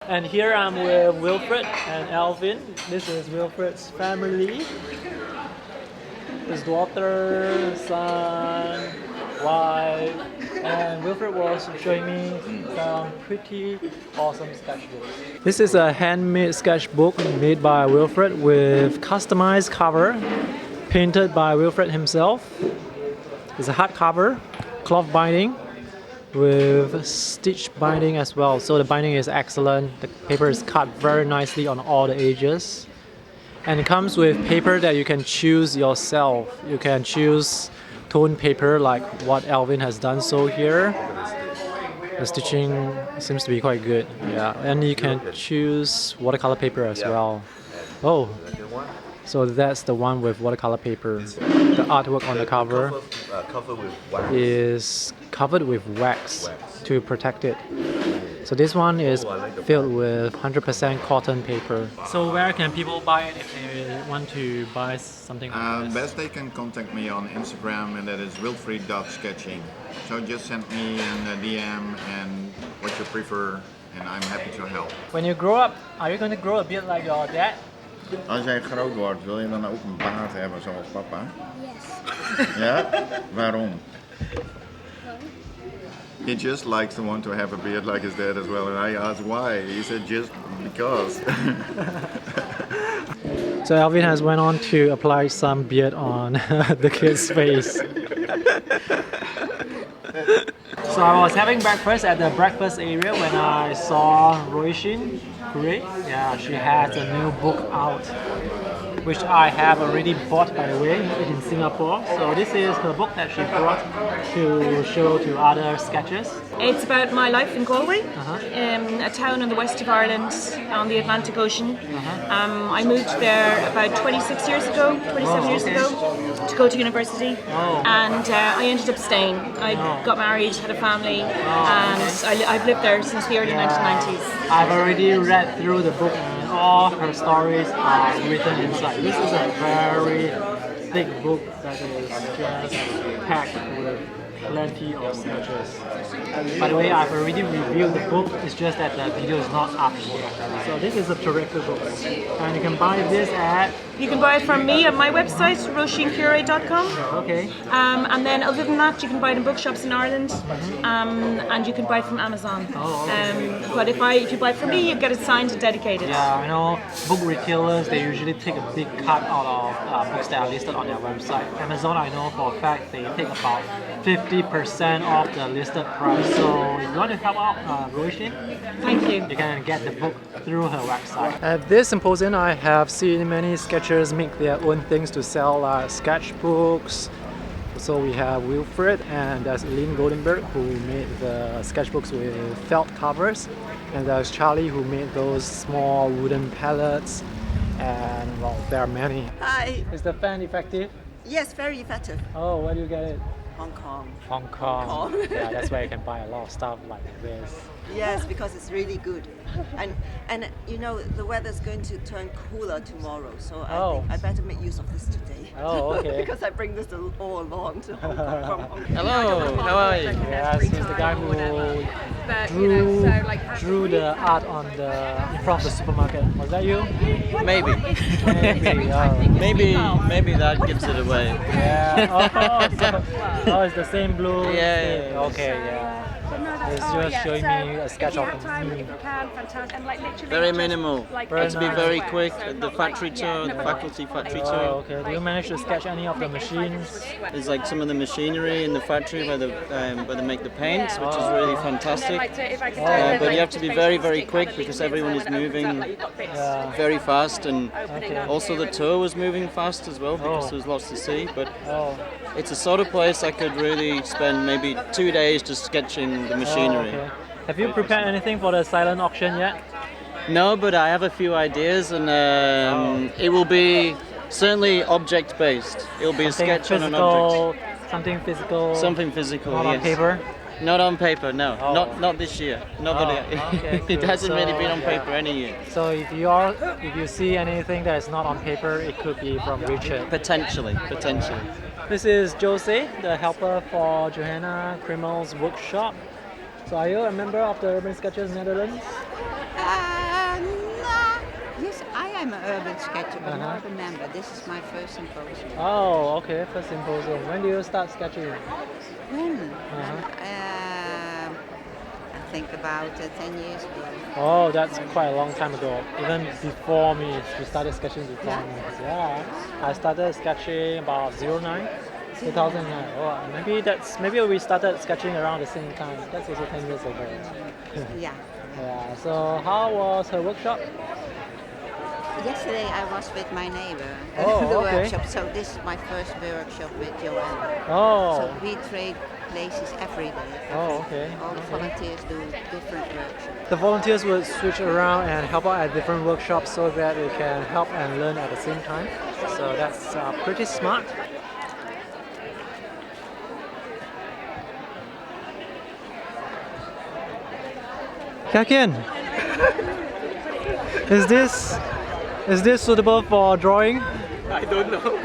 And here I'm with Wilfred and Alvin. This is Wilfred's family. His daughter, son, wife, and Wilfred was showing me some pretty awesome sketchbooks. This is a handmade sketchbook made by Wilfred with customized cover, painted by Wilfred himself. It's a hardcover, cloth binding, with stitch binding as well. So the binding is excellent. The paper is cut very nicely on all the edges. And it comes with paper that you can choose yourself. You can choose toned paper like what Alvin has done so here. The stitching seems to be quite good. Yeah, and you can choose watercolor paper as well. Oh, so that's the one with watercolor paper. The artwork on the cover is covered with wax to protect it. So this one is filled with 100% cotton paper. So where can people buy it if they want to buy something like this? Best they can contact me on Instagram, and that is wilfried.sketching. So just send me a DM and what you prefer, and I'm happy to help. When you grow up, are you going to grow a bit like your dad? Als jij groot wordt, wil je dan ook een baard hebben zoals papa? Yes. Ja? Waarom? He just likes to want to have a beard like his dad as well, and I asked why. He said just because. So Alvin has went on to apply some beard on the kid's face. So I was having breakfast at the breakfast area when I saw Roishin. Yeah, she has a new book out, which I have already bought, by the way, in Singapore. So this is her book that she brought to show to other sketchers. It's about my life in Galway, a town in the west of Ireland on the Atlantic Ocean. I moved there about 26 years ago, 27 years ago, to go to university, and I ended up staying. I got married, had a family, and I've lived there since the early 1990s. I've already read through the book and all her stories are written inside. This is a very thick book that is just packed with plenty of sketches. By the way, I've already reviewed the book, it's just that the video is not up yet. So this is a terrific book. And you can buy this at... You can buy it from me at my website, roshincure.com. Okay. And then other than that, you can buy it in bookshops in Ireland, and you can buy it from Amazon. But if you buy it from me, you get it signed and dedicated. Yeah, I know book retailers, they usually take a big cut out of books that are listed on their website. Amazon, I know for a fact, they take about 50% off the listed price. So if you want to help out Roisin, Thank you. You can get the book through her website. At this symposium, I have seen many sketchers make their own things to sell, sketchbooks. So we have Wilfred and there's Lynn Goldenberg who made the sketchbooks with felt covers, and there's Charlie who made those small wooden pallets, and well, there are many. Hi. Is the fan effective? Yes, very effective. Oh, where do you get it? Hong Kong. Hong Kong. Yeah, that's where you can buy a lot of stuff like this. Yes, because it's really good. And you know, the weather's going to turn cooler tomorrow, so I think I better make use of this today. Oh, okay. Because I bring this all along to Hong Kong from Hong Kong. Hello, how are you? Yes, he's the guy who drew the art on in front of the supermarket. Was that you? Maybe. Maybe that gives it away. Yeah. Oh, it's the same blue. Yeah. Okay, yeah. It's just showing me a sketch of the Very minimal. Very to be nice. very quick. The factory tour, the faculty factory tour. Oh, okay. Do you manage to sketch any of the machines? There's like some of the machinery in the factory where they make the paints, which is really fantastic. But you have to be very, very quick because everyone is moving very fast, and also the tour was moving fast as well because there was lots to see. But it's a sort of place I could really spend maybe 2 days just sketching the machinery. Okay. Have you prepared anything for the silent auction yet? No, but I have a few ideas, and it will be certainly object-based. It will be a sketch on an object. Something physical. Something physical, Not yes. on paper? Not on paper, no. Not this year. Okay, It hasn't really been on yeah. paper any year. So if you see anything that is not on paper, it could be from Richard. Potentially. This is Jose, the helper for Johanna Krimmel's workshop. So are you a member of the Derbent Sketchers Netherlands? I'm an urban sketcher, but not a member. This is my first symposium. Oh, okay, first symposium. When do you start sketching? When? I think about 10 years ago. Oh, that's quite a long time ago. Even before me, you started sketching before me. Yeah, I started sketching about 2009. Oh, maybe we started sketching around the same time. That's also 10 years ago. Yeah. Yeah. So how was her workshop? Yesterday I was with my neighbor, Oh, the okay. workshop. So this is my first workshop with Joanne. Oh. So we trade places every day. Oh, okay. All the volunteers do different workshops. The volunteers would switch around and help out at different workshops so that they can help and learn at the same time. So that's pretty smart. Kakin, is this suitable for drawing? I don't know.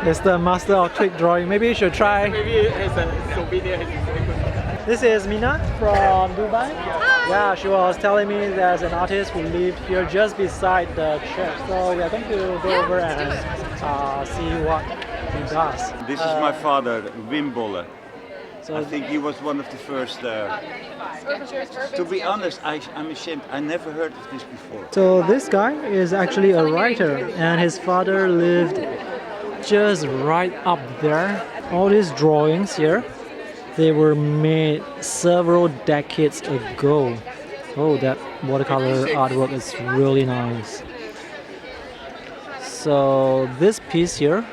It's the master of trick drawing. Maybe you should try. Maybe as a souvenir. This is Mina from Dubai. Yeah, she was telling me there's an artist who lived here just beside the church. So we are going to go over and see what he does. This is my father, Wim Bolle. So I think he was one of the first. To be honest, I'm ashamed. I never heard of this before. So this guy is actually a writer, and his father lived just right up there. All these drawings here, they were made several decades ago. Oh, that watercolor artwork is really nice. So this piece here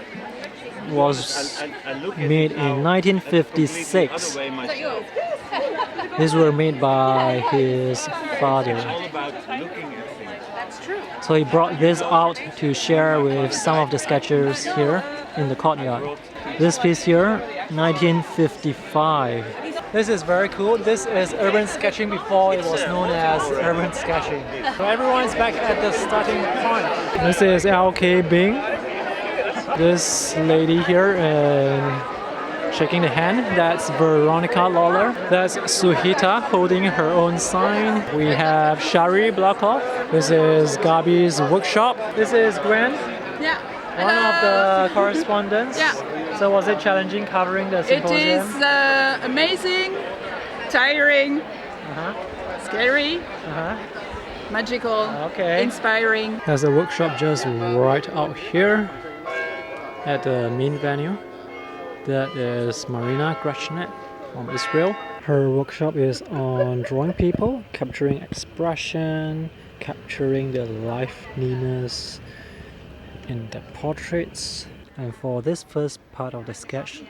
was made in 1956. These were made by his father. So he brought this out to share with some of the sketchers here in the courtyard. This piece here, 1955. This is very cool. This is urban sketching before it was known as urban sketching. So everyone's back at the starting point. This is LK Bing. This lady here shaking the hand, that's Veronica Lawler. That's Suhita holding her own sign. We have Shari Blakov. This is Gabi's workshop. This is Gwen. Yeah. One of the correspondents. Yeah. So was it challenging covering the symposium? It is amazing, tiring, scary, magical, inspiring. There's a workshop just right out here at the main venue. That is Marina Grashnet from Israel. Her workshop is on drawing people, capturing expression, capturing their liveliness in their portraits. And for this first part of the sketch,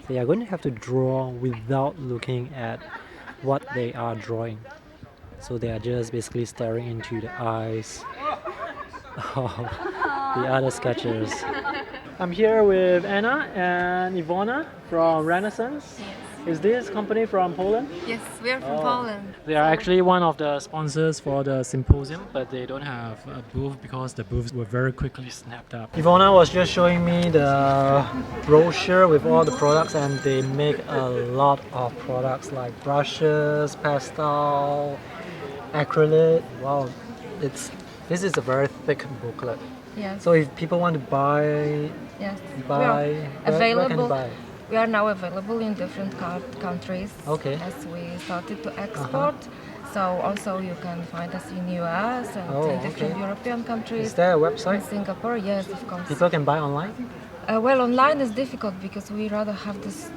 they are going to have to draw without looking at what they are drawing. So they are just basically staring into the eyes of the other sketchers. I'm here with Anna and Ivona from Renaissance. Yes. Is this company from Poland? Yes, we are from Poland. They are actually one of the sponsors for the symposium, but they don't have a booth because the booths were very quickly snapped up. Ivona was just showing me the brochure with all the products, and they make a lot of products like brushes, pastel, acrylic. Wow, this is a very thick booklet. Yes. So if people want to buy, yes, where can you buy? We are now available in different countries. Okay. As we started to export, so also you can find us in US and in different European countries. Is there a website? In Singapore, yes, of course. People can buy online? Well, online is difficult because we rather have this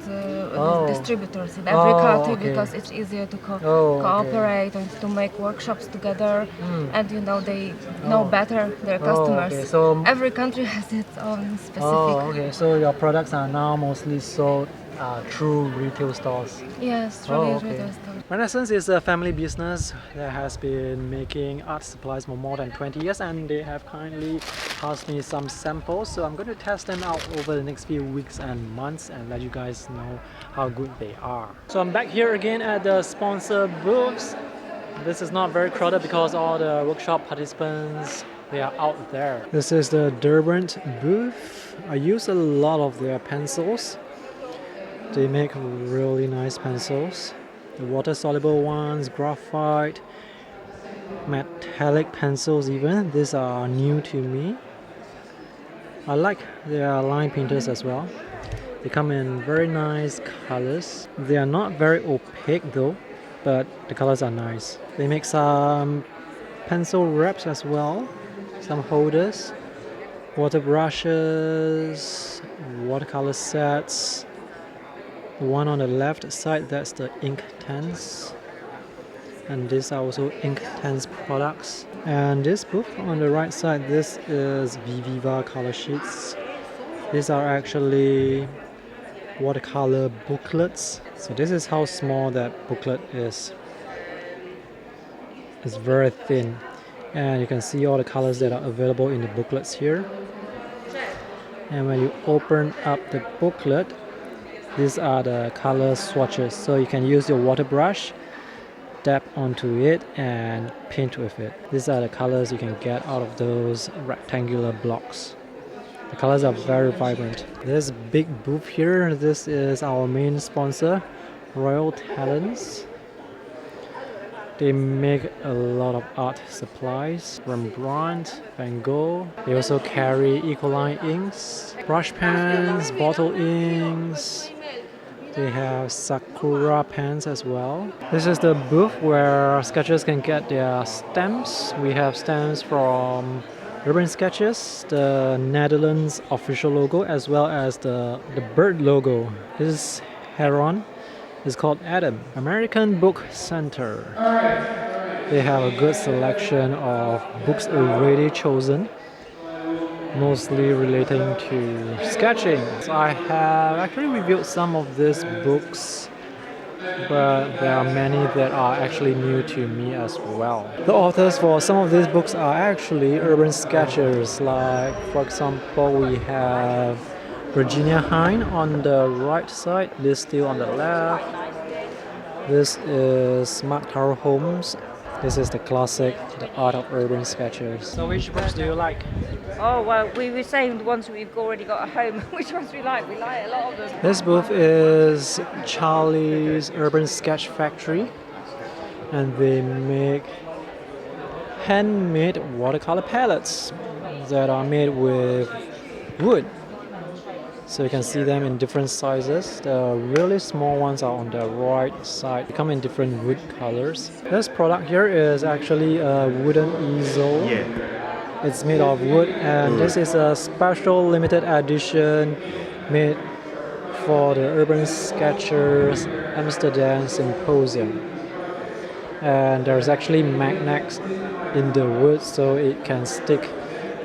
distributors in every country because it's easier to cooperate and to make workshops together, and they know better their customers. Okay. So every country has its own specific. Oh, okay. So your products are now mostly sold through retail stores. Yes, through retail stores. Renaissance is a family business that has been making art supplies for more than 20 years, and they have kindly passed me some samples, so I'm going to test them out over the next few weeks and months and let you guys know how good they are. So I'm back here again at the sponsor booths. This is not very crowded because all the workshop participants, they are out there. This is the Derbent Booth. I use a lot of their pencils. They make really nice pencils. The water-soluble ones, graphite, metallic pencils even. These are new to me. I like their line painters as well. They come in very nice colors. They are not very opaque though, but the colors are nice. They make some pencil wraps as well, some holders, water brushes, watercolor sets. The one on the left side, that's the ink tents. And these are also ink tents products. And this book on the right side, this is Viviva color sheets. These are actually watercolor booklets. So this is how small that booklet is. It's very thin. And you can see all the colors that are available in the booklets here. And when you open up the booklet, these are the color swatches. So you can use your water brush, dab onto it and paint with it. These are the colors you can get out of those rectangular blocks. The colors are very vibrant. This big booth here, this is our main sponsor, Royal Talents. They make a lot of art supplies, Rembrandt, Van Gogh. They also carry Ecoline inks, brush pens, bottle inks. They have Sakura pens as well. This is the booth where sketchers can get their stamps. We have stamps from Derbent Sketches, the Netherlands official logo, as well as the bird logo. This is Heron. It's called Adam. American Book Center. They have a good selection of books already chosen, mostly relating to sketching. So I have actually reviewed some of these books, but there are many that are actually new to me as well. The authors for some of these books are actually urban sketchers. Like, for example, we have Virginia Hine on the right side, Liz Steele on the left. This is Mark Taro Holmes. This is the classic, The Art of Urban Sketchers. So which books do you like? Oh, well, we were saying the ones we've already got at home, which ones we like. We like a lot of them. This booth is Charlie's Urban Sketch Factory, and they make handmade watercolor palettes that are made with wood. So you can see them in different sizes. The really small ones are on the right side. They come in different wood colors. This product here is actually a wooden easel. It's made of wood, and this is a special limited edition made for the Urban Sketchers Amsterdam Symposium. And there's actually magnets in the wood so it can stick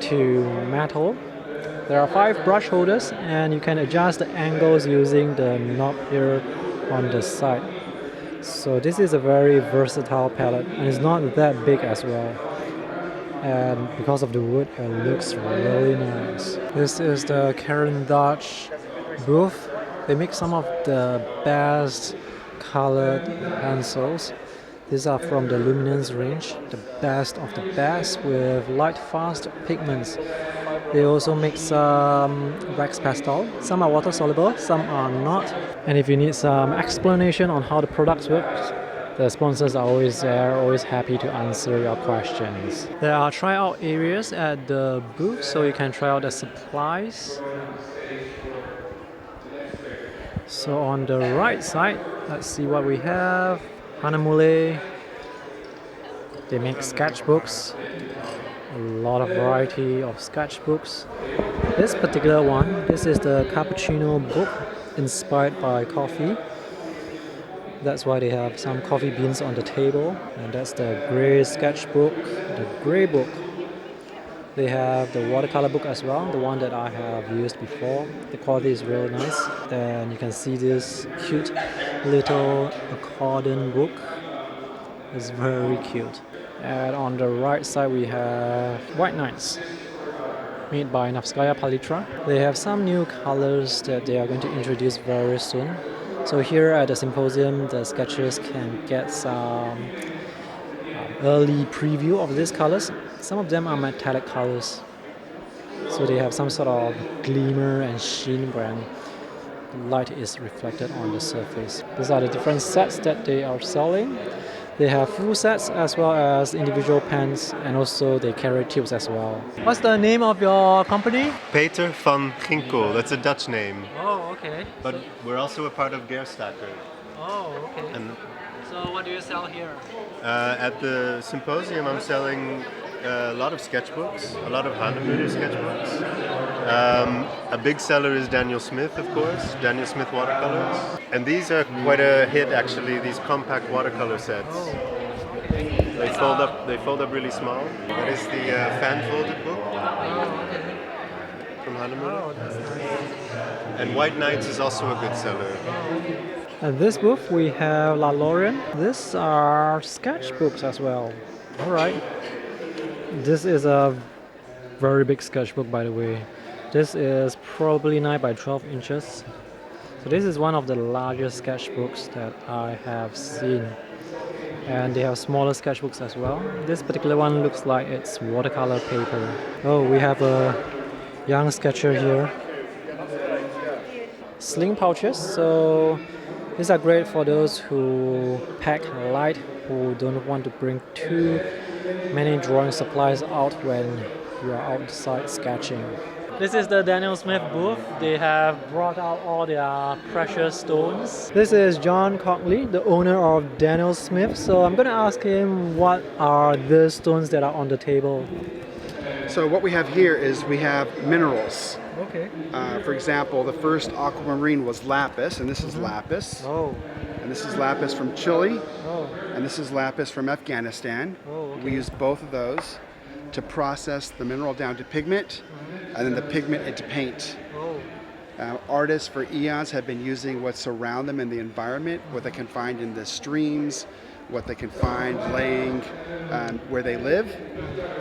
to metal. There are 5 brush holders, and you can adjust the angles using the knob here on the side. So this is a very versatile palette, and it's not that big as well. And because of the wood, it looks really nice. This is the Karen Dodge booth. They make some of the best colored pencils. These are from the Luminance range, the best of the best with light fast pigments. They also make some wax pastel. Some are water soluble, some are not. And if you need some explanation on how the products work, the sponsors are always there, always happy to answer your questions. There are tryout areas at the booth, so you can try out the supplies. So on the right side, let's see what we have. Hanamule. They make sketchbooks. A lot of variety of sketchbooks. This particular one, this is the cappuccino book inspired by coffee. That's why they have some coffee beans on the table. And that's the grey sketchbook, the grey book. They have the watercolor book as well, the one that I have used before. The quality is really nice. Then you can see this cute little accordion book. It's very cute. And on the right side we have White Nights, made by Navskaya Palitra. They have some new colors that they are going to introduce very soon. So here at the symposium, the sketchers can get some early preview of these colors. Some of them are metallic colors, so they have some sort of glimmer and sheen when light is reflected on the surface. These are the different sets that they are selling. They have full sets as well as individual pens, and also they carry tubes as well. What's the name of your company? Peter van Ginkel, that's a Dutch name. Oh, okay. But we're also a part of Gerstacker. Oh, okay. And so what do you sell here? at the Symposium I'm selling a lot of sketchbooks, a lot of Handmade sketchbooks. A big seller is Daniel Smith, of course, Daniel Smith watercolors. And these are quite a hit actually, these compact watercolor sets. Oh. They fold up really small. That is the fan folded book from Handmade. Oh, that's nice. And White Nights is also a good seller. At this booth we have La Lorraine. These are sketchbooks as well. Alright. This is a very big sketchbook, by the way. This is probably 9 by 12 inches. So this is one of the largest sketchbooks that I have seen. And they have smaller sketchbooks as well. This particular one looks like it's watercolor paper. Oh, we have a young sketcher here. Sling pouches. So these are great for those who pack light, who don't want to bring too many drawing supplies out when you are outside sketching. This is the Daniel Smith booth. They have brought out all their precious stones. This is John Cockley, the owner of Daniel Smith. So I'm going to ask him what are the stones that are on the table. So what we have here is we have minerals. Okay. For example, the first aquamarine was lapis, and this is lapis. Oh. And this is lapis from Chile. Oh. And this is lapis from Afghanistan. Oh, okay. We use both of those to process the mineral down to pigment, and then the pigment into paint. Oh. Artists for eons have been using what's around them in the environment, what they can find in the streams, what they can find laying where they live.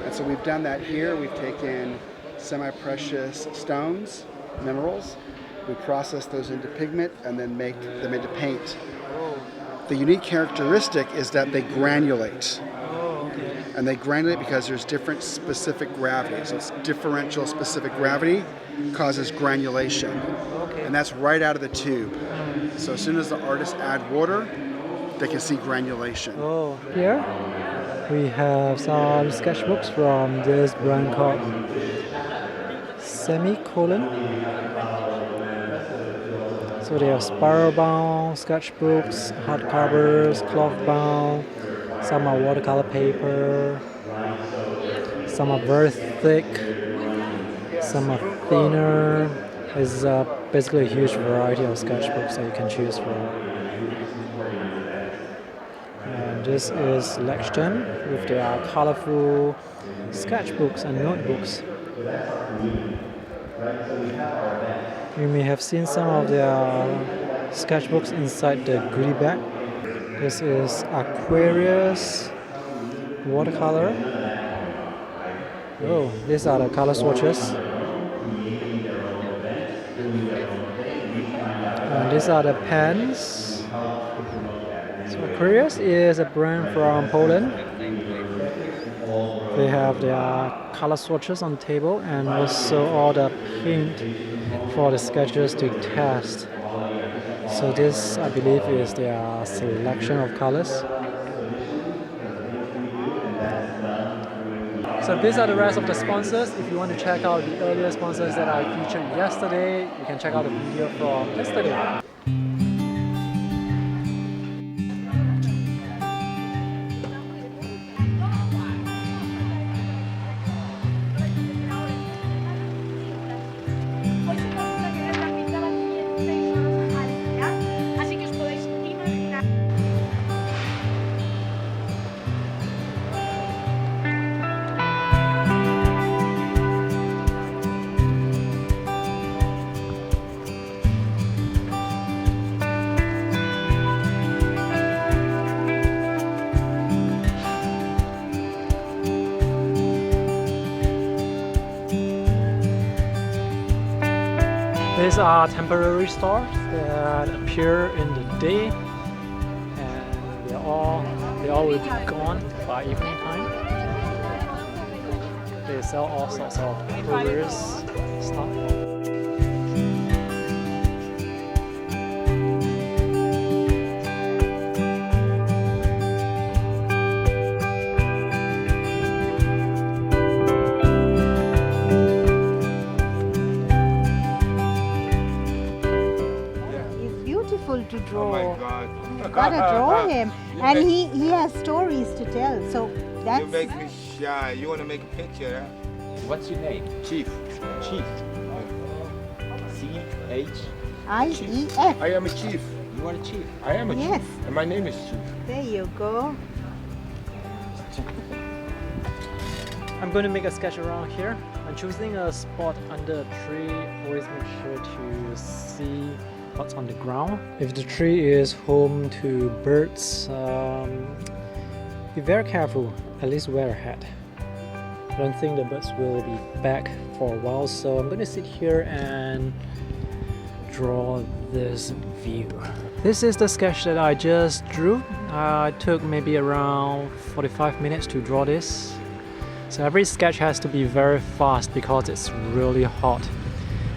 And so we've done that here. We've taken semi-precious stones, minerals, we process those into pigment and then make them into paint. The unique characteristic is that they granulate. And they granulate because there's different specific gravity. So it's differential specific gravity causes granulation. And that's right out of the tube. So as soon as the artists add water, they can see granulation. Oh, here we have some sketchbooks from this brand called Semicolon. So they have spiral bound sketchbooks, hardcovers, cloth bound. Some are watercolor paper, some are very thick, some are thinner. It's basically a huge variety of sketchbooks that you can choose from. And this is Lexington with their colorful sketchbooks and notebooks. You may have seen some of their sketchbooks inside the goodie bag. This is Aquarius watercolor. Oh, these are the color swatches. And these are the pens. So Aquarius is a brand from Poland. They have their color swatches on the table and also all the paint for the sketches to test. So this, I believe, is their selection of colors. So these are the rest of the sponsors. If you want to check out the earlier sponsors that I featured yesterday, you can check out the video from yesterday. These are temporary stores that appear in the day, and they all will be gone by evening time. They sell all sorts of curious stuff. gotta draw him, and he has stories to tell. So that's. You make me shy. You want to make a picture? Huh? What's your name? Chief. Chief. C-H-I-E-F. I am a chief. You are a chief. I am a Yes. chief. And my name is Chief. There you go. I'm going to make a sketch around here. I'm choosing a spot under a tree. Always make sure to see what's on the ground. If the tree is home to birds, be very careful. At least wear a hat. I don't think the birds will be back for a while, so I'm going to sit here and draw this view. This is the sketch that I just drew. I took maybe around 45 minutes to draw this. So every sketch has to be very fast because it's really hot.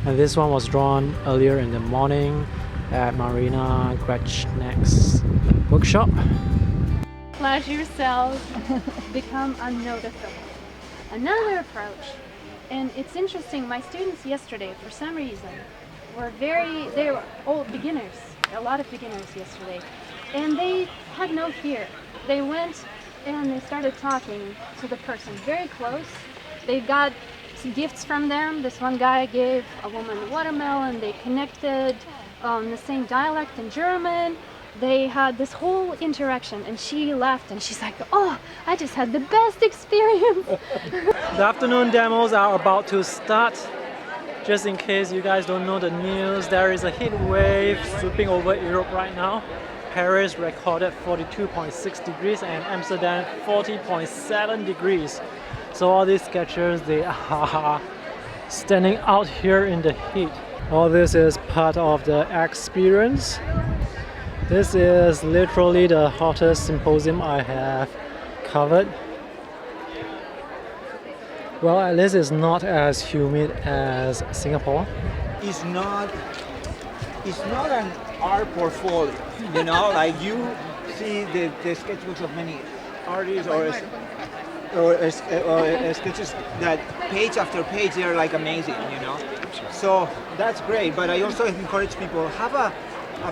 And this one was drawn earlier in the morning at Marina Gretschneck's workshop. Flash yourself, become unnoticeable. Another approach, and it's interesting, my students yesterday, for some reason, they were all beginners, a lot of beginners yesterday, and they had no fear. They went and they started talking to the person very close. They got some gifts from them. This one guy gave a woman a watermelon. They connected the same dialect in German. They had this whole interaction, and she laughed and she's like, oh, I just had the best experience. The afternoon demos are about to start. Just in case you guys don't know the news, there is a heat wave sweeping over Europe right now. Paris recorded 42.6 degrees and Amsterdam 40.7 degrees. So all these sketchers, they are standing out here in the heat. All this is part of the experience. This is literally the hottest symposium I have covered. Well, at least it's not as humid as Singapore. It's not an art portfolio, you know, like you see the sketchbooks of many artists or sketches that page after page they are like amazing, you know. So that's great, but I also encourage people have a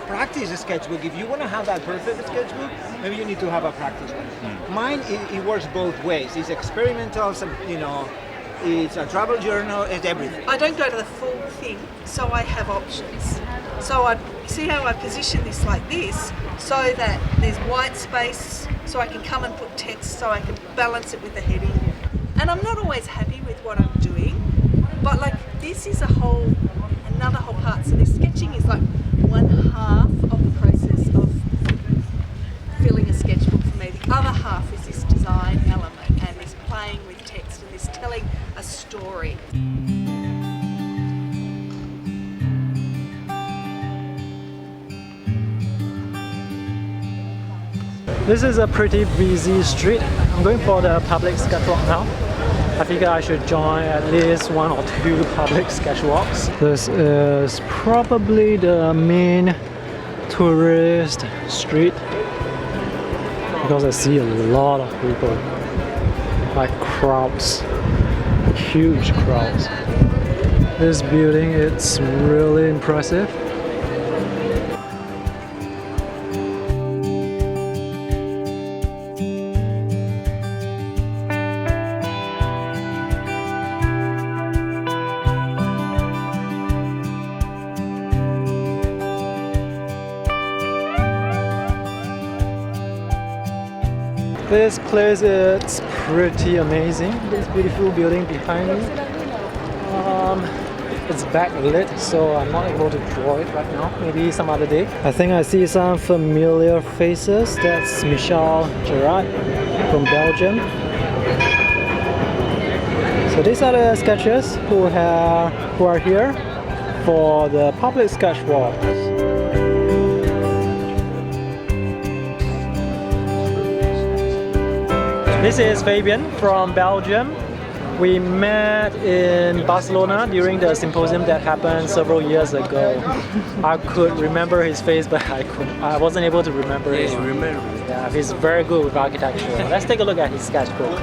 practice sketchbook. If you want to have that perfect sketchbook, maybe you need to have a practice one. Mine, it works both ways. It's experimental, you know, it's a travel journal, it's everything. I don't go to the full thing, so I have options. So I see how I position this like this, so that there's white space, so I can come and put text, so I can balance it with the heading. And I'm not always happy with what I'm doing, but like this is another whole part. So this sketching is like one half of the process of filling a sketchbook for me. The other half is this design element and this playing with text and this telling a story. This is a pretty busy street. I'm going for the public sketchwalk now. I figure I should join at least one or two public sketchwalks. This is probably the main tourist street because I see a lot of people, like crowds, huge crowds. This building, it's really impressive. This place is pretty amazing. This beautiful building behind me. It's backlit, so I'm not able to draw it right now. Maybe some other day. I think I see some familiar faces. That's Michel Guerard from Belgium. So these are the sketchers who are here for the public sketch walks. This is Fabian from Belgium. We met in Barcelona during the symposium that happened several years ago. I could remember his face, but I wasn't able to remember his name. Yeah, he's very good with architecture. Let's take a look at his sketchbook.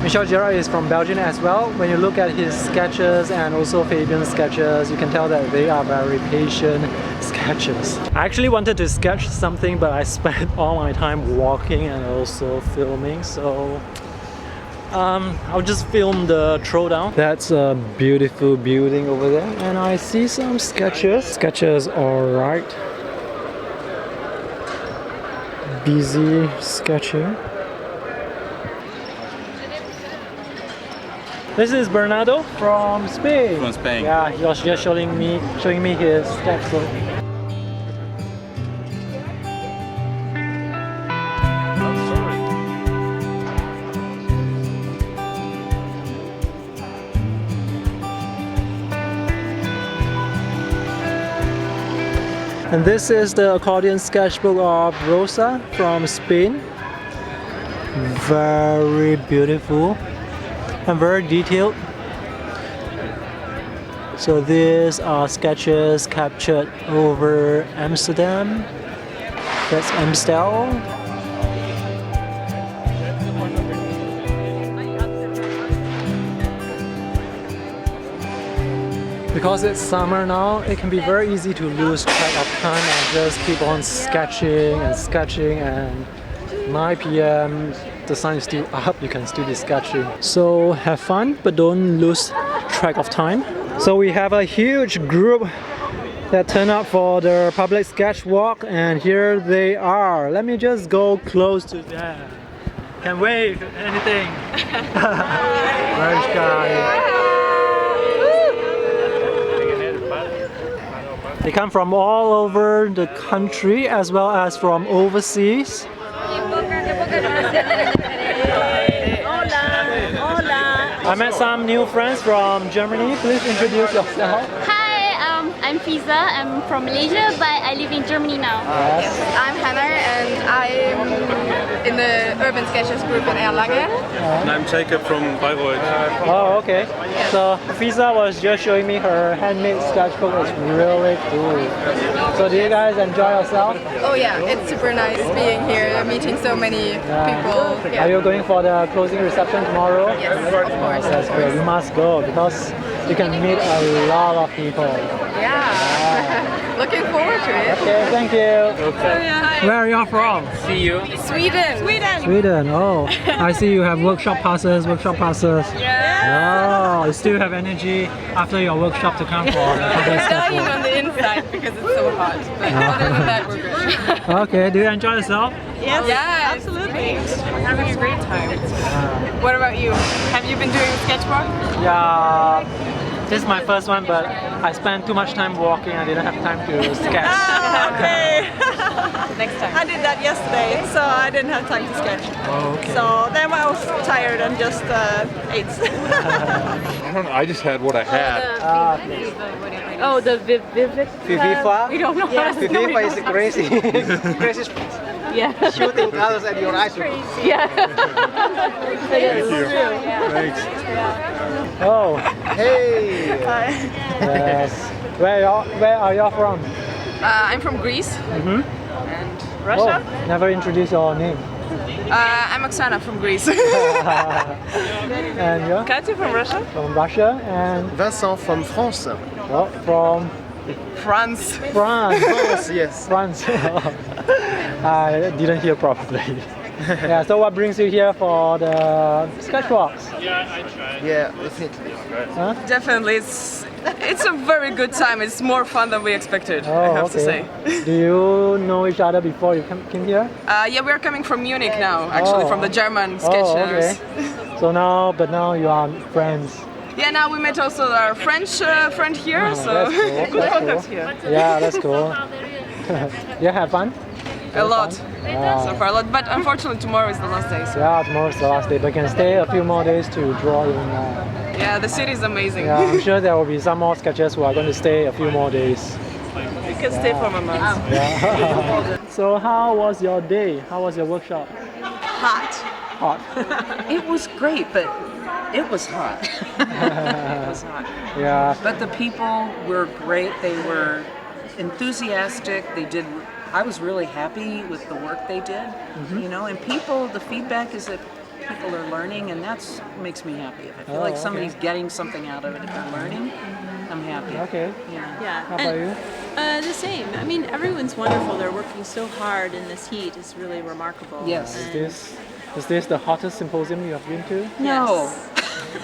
Michel Guerard is from Belgium as well. When you look at his sketches and also Fabian's sketches, you can tell that they are very patient sketches. I actually wanted to sketch something, but I spent all my time walking and also filming, so I'll just film the throwdown. That's a beautiful building over there, and I see some sketches. Sketches alright. Busy sketching. This is Bernardo from Spain. From Spain. Yeah, he was just showing me his sketchbook. And this is the accordion sketchbook of Rosa from Spain. Very beautiful and very detailed. So these are sketches captured over Amsterdam. That's Amstel. Because it's summer now, it can be very easy to lose track of time and just keep on sketching and sketching, and 9 PM the sun is still up, you can still be sketching. So have fun, but don't lose track of time. So we have a huge group that turned up for the public sketch walk, and here they are. Let me just go close to them. Can wave anything. Very shy. They come from all over the country as well as from overseas. I met some new friends from Germany. Please introduce yourself. Hi, I'm Fiza. I'm from Malaysia, but I live in Germany now. Yes, I'm Hannah, and I'm in the Urban Sketches group in Erlangen. And I'm Jacob from Bayreuth. Oh, okay. So Fiza was just showing me her handmade sketchbook. It's really cool. So do you guys enjoy yourself? Oh yeah, it's super nice being here, meeting so many people. Yeah. Are you going for the closing reception tomorrow? Yes, of course. That's great. You must go because you can meet a lot of people. Yeah. Looking forward to it. Okay, thank you. Okay. Where are you from? See you. Sweden. Sweden. Oh, I see you have workshop passes. Yeah. Oh, you still have energy after your workshop to come for the public sketch Dying walk. on the inside because it's so hot. But other than that, we're good. Okay, do you enjoy yourself? Yes, yeah, absolutely. We're having a great time. What about you? Have you been doing sketchbook? Yeah, this is my first one, but I spent too much time walking. I didn't have time to sketch. Okay. Next time. I did that yesterday, so I didn't have time to sketch. Oh, okay. So then I was tired and just ate. I don't know, I just had what I had. Oh, the Vivifa? Vivifa? We don't know. Yes. Vivifa is crazy. Crazy. Yeah. Shooting colors at your eyes. Yeah. Thank you. Thanks. Oh. Hey. Yes. Where are you from? I'm from Greece. Mm-hmm. And Russia? Oh, never introduced your name. I'm Oksana from Greece. And you? Katya from Russia. From Russia, and Vincent from France. Oh, from France. France. Yes. France. I didn't hear properly. Yeah, so what brings you here for the sketchbox? Yeah, definitely. Huh? Definitely, it's a very good time. It's more fun than we expected, Oh, I have to say. Do you know each other before you came here? Yeah, we're coming from Munich now, actually, from the German sketchers. Okay. So now you are friends. Yeah, now we met also our French friend here, so That's cool. good That's contacts cool. here. Yeah, that's cool. You have fun? A lot, Yeah. so far a lot. But unfortunately, tomorrow is the last day. So. Yeah, tomorrow's the last day, but you can stay a few more days to draw in. Yeah, the city is amazing. Yeah, I'm sure there will be some more sketchers who are going to stay a few more days. You can stay for a month. Yeah. So how was your day? How was your workshop? Hot. Hot. It was great, but it was hot. It was hot. Yeah. But the people were great. They were enthusiastic. I was really happy with the work they did. You know, and people, the feedback is that people are learning, and that's makes me happy. If I feel like somebody's getting something out of it, if they're learning, I'm happy. Okay. Yeah. How about you? The same. I mean, everyone's wonderful. They're working so hard in this heat. It's really remarkable. Yes. Is this the hottest symposium you have been to? No.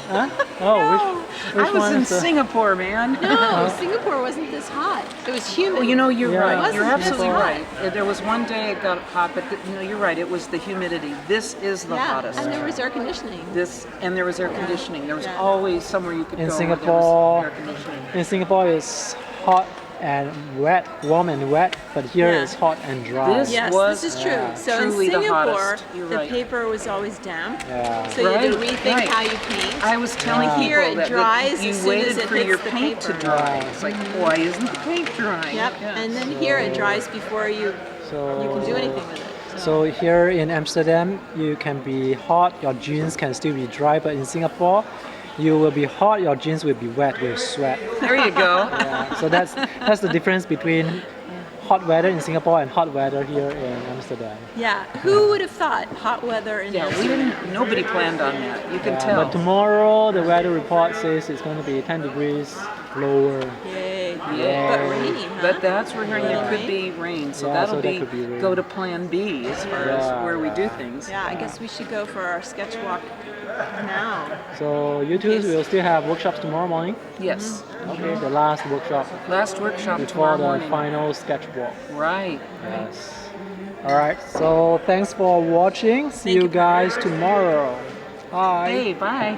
Huh? Oh, which I was one in is the- Singapore, man. No, Singapore wasn't this hot. It was humid. Well, you know, you're Yeah. right. It You're wasn't this absolutely hot. right. There was one day it got hot, but you know, you're right. It was the humidity. This is the hottest. And there was air conditioning. And there was air conditioning. There was always somewhere you could In go. Singapore, where there was air conditioning. in Singapore it's hot and wet, warm and wet, but here it's hot and dry. This is true. So in truly the Singapore, hottest. You're the right. paper was always damp. Yeah. So you had to Right, rethink right. how you paint. I was telling And here people it that dries you as soon waited as it for hits your the paint paper. to dry. It's like, why isn't the paint drying? Yep. And then here it dries before you can do anything with it. So here in Amsterdam, you can be hot, your jeans can still be dry, but in Singapore, you will be hot, your jeans will be wet with sweat. There you go. Yeah, so that's the difference between hot weather in Singapore and hot weather here in Amsterdam. Yeah. Who would have thought hot weather in Amsterdam? Nobody planned on that. You can Yeah, tell. but tomorrow the weather report says it's going to be 10 degrees lower. Yay. Yeah. But rainy, huh? But that's where there could be rain, so Yeah, that'll so that could be rain. go to plan B as far as where we do things. Yeah, I guess we should go for our sketch walk now. So you two will still have workshops tomorrow morning? Yes. Okay, the last workshop. Last workshop before tomorrow the morning. final sketch walk. Right. Yes. Alright, so thanks for watching. See you guys tomorrow. Bye. Hey, bye.